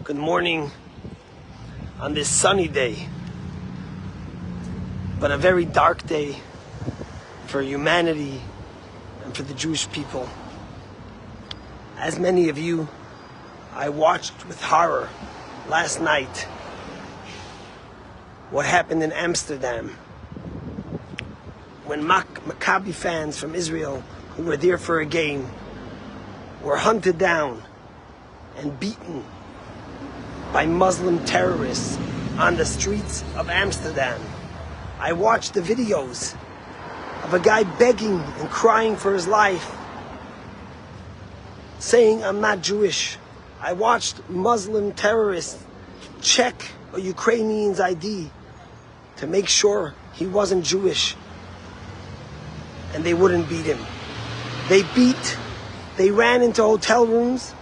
Good morning on this sunny day, but a very dark day for humanity and for the Jewish people. As many of you, I watched with horror last night what happened in Amsterdam when Maccabi fans from Israel who were there for a game were hunted down and beaten by Muslim terrorists on the streets of Amsterdam. I watched the videos of a guy begging and crying for his life, saying, "I'm not Jewish." I watched Muslim terrorists check a Ukrainian's ID to make sure he wasn't Jewish, and they wouldn't beat him. They ran into hotel rooms,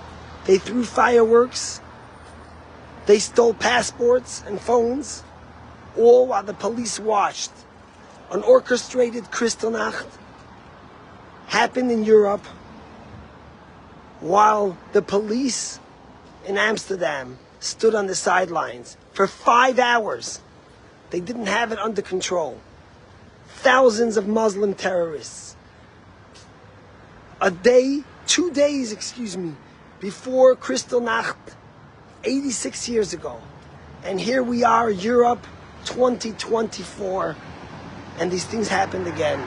they threw fireworks, they stole passports and phones, all while the police watched. An orchestrated Kristallnacht happened in Europe while the police in Amsterdam stood on the sidelines for 5 hours. They didn't have it under control. Thousands of Muslim terrorists. 2 days, before Kristallnacht, 86 years ago. And here we are, Europe 2024, and these things happened again.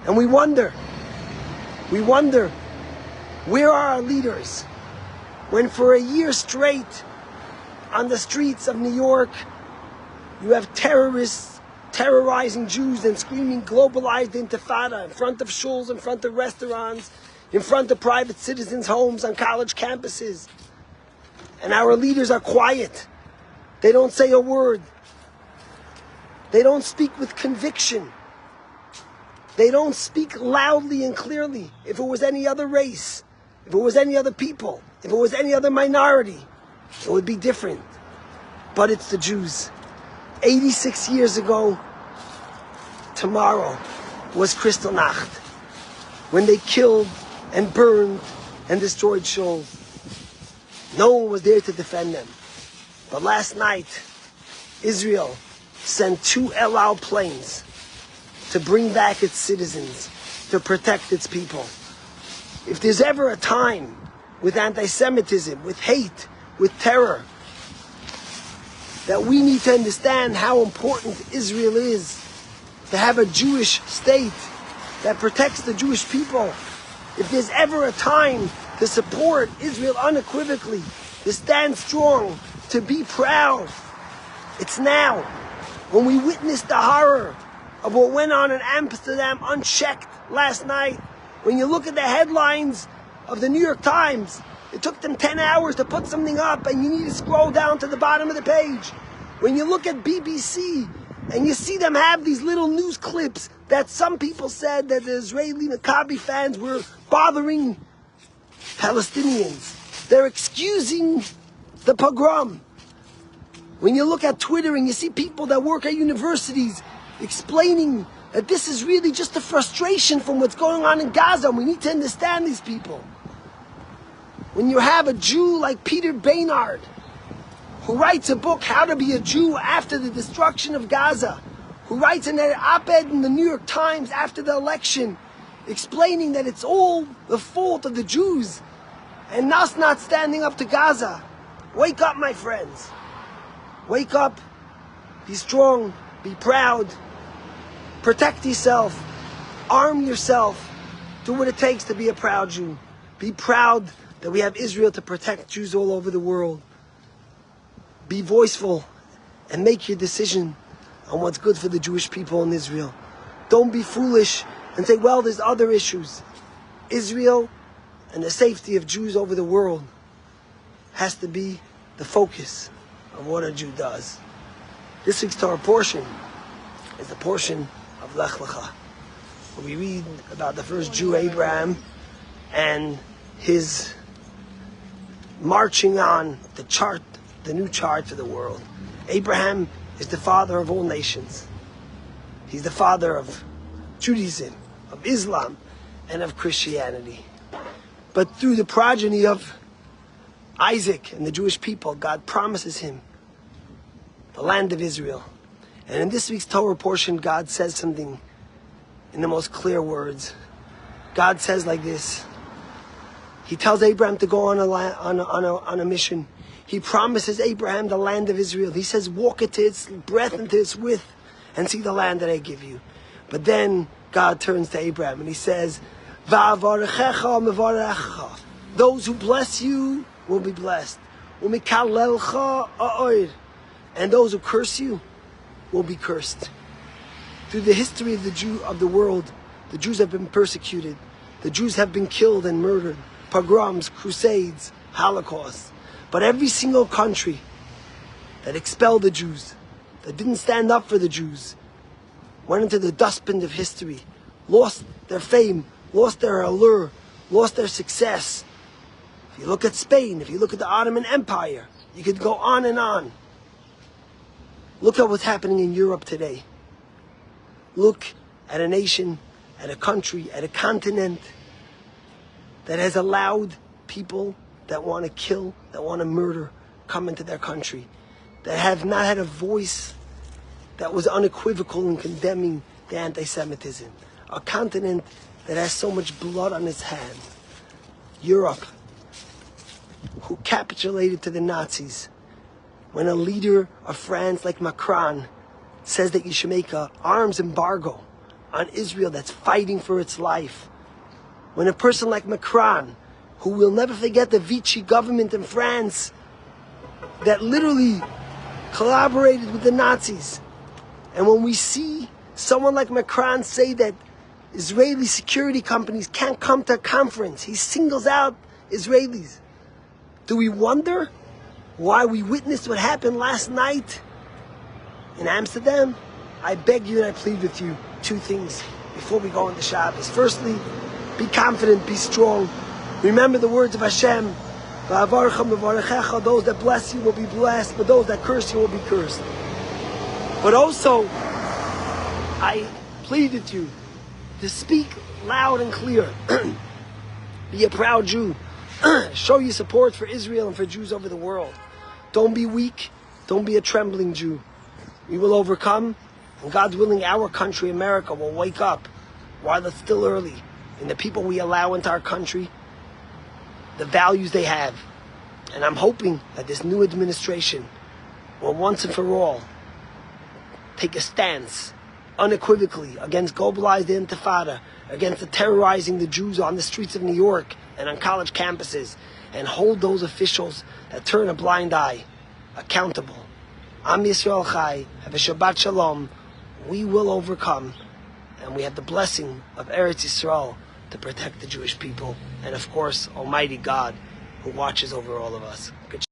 And we wonder, where are our leaders? When for a year straight, on the streets of New York, you have terrorists terrorizing Jews and screaming "Globalize the Intafada" in front of shuls, in front of restaurants, in front of private citizens' homes, on college campuses. And our leaders are quiet. They don't say a word. They don't speak with conviction. They don't speak loudly and clearly. If it was any other race, if it was any other people, if it was any other minority, it would be different. But it's the Jews. 86 years ago, tomorrow, was Kristallnacht, when they killed and burned and destroyed shuls. No one was there to defend them. But last night, Israel sent 2 El Al planes to bring back its citizens, to protect its people. If there's ever a time with anti-Semitism, with hate, with terror, that we need to understand how important Israel is, to have a Jewish state that protects the Jewish people. If there's ever a time to support Israel unequivocally, to stand strong, to be proud, it's now. When we witnessed the horror of what went on in Amsterdam unchecked last night, when you look at the headlines of the New York Times, it took them 10 hours to put something up, and you need to scroll down to the bottom of the page. When you look at BBC, and you see them have these little news clips that some people said that the Israeli Maccabi fans were bothering Palestinians. They're excusing the pogrom. When you look at Twitter and you see people that work at universities explaining that this is really just a frustration from what's going on in Gaza, and we need to understand these people. When you have a Jew like Peter Baynard, who writes a book, How to Be a Jew After the Destruction of Gaza, who writes an op-ed in the New York Times after the election, explaining that it's all the fault of the Jews and us not standing up to Gaza. Wake up, my friends. Wake up. Be strong. Be proud. Protect yourself. Arm yourself. Do what it takes to be a proud Jew. Be proud that we have Israel to protect Jews all over the world. Be voiceful and make your decision on what's good for the Jewish people in Israel. Don't be foolish and say, well, there's other issues. Israel and the safety of Jews over the world has to be the focus of what a Jew does. This week's Torah portion is the portion of Lech Lecha, where we read about the first Jew, Abraham, and his marching on the new chart for the world. Abraham is the father of all nations. He's the father of Judaism, of Islam, and of Christianity. But through the progeny of Isaac and the Jewish people, God promises him the land of Israel. And in this week's Torah portion, God says something in the most clear words. God says like this. He tells Abraham to go on a mission. He promises Abraham the land of Israel. He says, walk it to its breadth and to its width and see the land that I give you. But then God turns to Abraham and he says, Va'avarechecha mevarechecha. Those who bless you will be blessed. Umikalelcha ha'or. And those who curse you will be cursed. Through the history of the world, the Jews have been persecuted. The Jews have been killed and murdered. Pogroms, crusades, Holocausts. But every single country that expelled the Jews, that didn't stand up for the Jews, went into the dustbin of history, lost their fame, lost their allure, lost their success. If you look at Spain, if you look at the Ottoman Empire, you could go on and on. Look at what's happening in Europe today. Look at a nation, at a country, at a continent that has allowed people that want to kill, that want to murder, come into their country, that have not had a voice that was unequivocal in condemning the anti-Semitism. A continent that has so much blood on its hands. Europe, who capitulated to the Nazis. When a leader of France like Macron says that you should make an arms embargo on Israel that's fighting for its life. When a person like Macron, who will never forget the Vichy government in France that literally collaborated with the Nazis. And when we see someone like Macron say that Israeli security companies can't come to a conference, he singles out Israelis. Do we wonder why we witnessed what happened last night in Amsterdam? I beg you and I plead with you two things before we go into Shabbos. Firstly, be confident, be strong. Remember the words of Hashem. Those that bless you will be blessed, but those that curse you will be cursed. But also, I plead with you to speak loud and clear. Be a proud Jew. Show your support for Israel and for Jews over the world. Don't be weak. Don't be a trembling Jew. We will overcome, and God's willing, our country, America, will wake up while it's still early. And the people we allow into our country, the values they have. And I'm hoping that this new administration will once and for all take a stance unequivocally against Globalize the Intafada, against the terrorizing the Jews on the streets of New York and on college campuses, and hold those officials that turn a blind eye accountable. Am Yisrael Chai, have a Shabbat Shalom. We will overcome, and we have the blessing of Eretz Yisrael to protect the Jewish people, and of course, Almighty God, who watches over all of us. Good